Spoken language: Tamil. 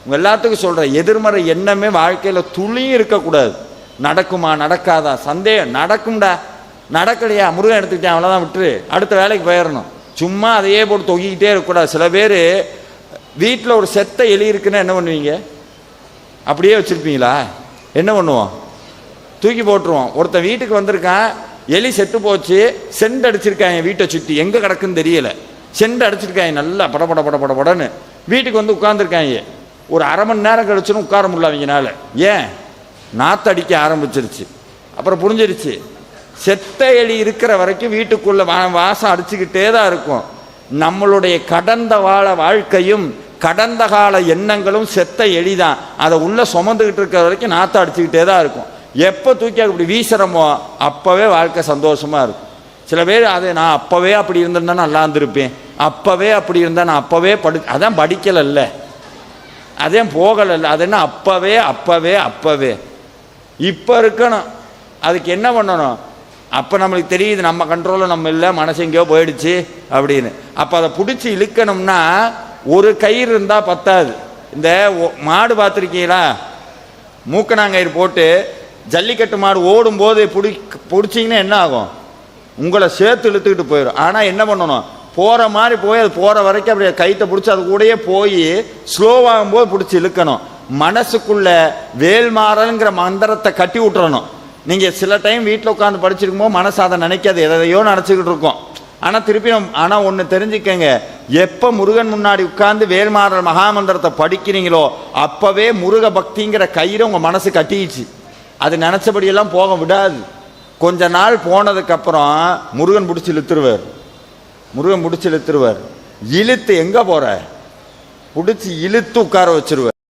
உங்கள் எல்லாத்துக்கும் சொல்கிறேன், எதிர்மறை எண்ணமே வாழ்க்கையில் துளியும் இருக்கக்கூடாது. நடக்குமா நடக்காதா சந்தேகம், நடக்கும்டா, நடக்கலையா முருகன் எடுத்துக்கிட்டேன் அவ்வளோதான், விட்டுரு, அடுத்த வேலைக்கு போயிடணும். சும்மா அதையே போட்டு தொங்கிக்கிட்டே இருக்கக்கூடாது. சில பேர் வீட்டில் ஒரு செத்த எலி இருக்குன்னா என்ன பண்ணுவீங்க? அப்படியே வச்சுருப்பீங்களா? என்ன பண்ணுவோம்? தூக்கி போட்டுருவோம். ஒருத்தன் வீட்டுக்கு வந்திருக்கான், எலி செத்து போச்சு, செண்டு அடிச்சிருக்காங்க வீட்டை சுற்றி, எங்கே கிடக்குன்னு தெரியலை, செண்டு அடிச்சிருக்காங்க நல்லா படபட படபடன்னு. வீட்டுக்கு வந்து உட்காந்துருக்காங்க. ஒரு அரை மணி நேரம் கழிச்சுன்னு உட்கார முடியல அவங்கனால. ஏன்? நாற்று அடிக்க ஆரம்பிச்சிருச்சு. அப்புறம் புரிஞ்சிருச்சு, செத்த எலி இருக்கிற வரைக்கும் வீட்டுக்குள்ளே வாசம் அடிச்சுக்கிட்டே தான் இருக்கும். நம்மளுடைய கடந்த வாழ்க்கையும் கடந்த கால எண்ணங்களும் செத்த எலி தான். அதை உள்ளே சுமந்துக்கிட்டு இருக்கிற வரைக்கும் நாற்று அடிச்சுக்கிட்டே தான் இருக்கும். எப்போ தூக்கி அப்படி வீசுகிறோமோ அப்போவே வாழ்க்கை சந்தோஷமாக இருக்கும். சில பேர் அதை நான் அப்போவே அப்படி இருந்திருந்தா நல்லா இருந்திருப்பேன், அப்போவே அப்படி இருந்தால் நான் அப்போவே அதான் படிக்கலைல்ல, அதே போகலைல்ல, அது என்ன அப்போவே அப்போவே அப்போவே இப்போ இருக்கணும். அதுக்கு என்ன பண்ணணும்? அப்போ நம்மளுக்கு தெரியுது நம்ம கண்ட்ரோலில் நம்ம இல்லை, மனசு எங்கேயோ போயிடுச்சு அப்படின்னு. அப்போ அதை பிடிச்சி இழுக்கணும்னா ஒரு கயிறு இருந்தால் பத்தாது. இந்த மாடு பார்த்துருக்கீங்களா? மூக்கணாங்கயிறு போட்டு ஜல்லிக்கட்டு மாடு ஓடும்போது பிடிச்சிங்கன்னா என்ன ஆகும்? உங்களை சேர்த்து இழுத்துக்கிட்டு போயிடும். ஆனால் என்ன பண்ணணும்? போகிற மாதிரி போய் அது போகிற வரைக்கும் அப்படியே கைத்தை பிடிச்சி அது கூடயே போய் ஸ்லோவாகும்போது பிடிச்சி இழுக்கணும். மனசுக்குள்ள வேல்மாறல்ங்கிற மந்திரத்தை கட்டி விட்டுறணும். நீங்கள் சில டைம் வீட்டில் உட்காந்து படிச்சிருக்கும் போது மனசு அதை நினைக்காது, எதையோ நினச்சிக்கிட்டு இருக்கோம். ஆனால் திருப்பி ஆனால் ஒன்று தெரிஞ்சுக்கங்க, எப்போ முருகன் முன்னாடி உட்கார்ந்து வேல்மாறல் மகாமந்திரத்தை படிக்கிறீங்களோ அப்போவே முருக பக்திங்கிற கயிறை உங்கள் மனசு கட்டிச்சு. அது நினச்சபடியெல்லாம் போக விடாது. கொஞ்ச நாள் போனதுக்கப்புறம் முருகன் பிடிச்சி இழுத்துருவார். முருகன் பிடிச்சி இழுத்துருவார். இழுத்து எங்கே போகிற? பிடிச்சி இழுத்து உட்கார வச்சிருவார்.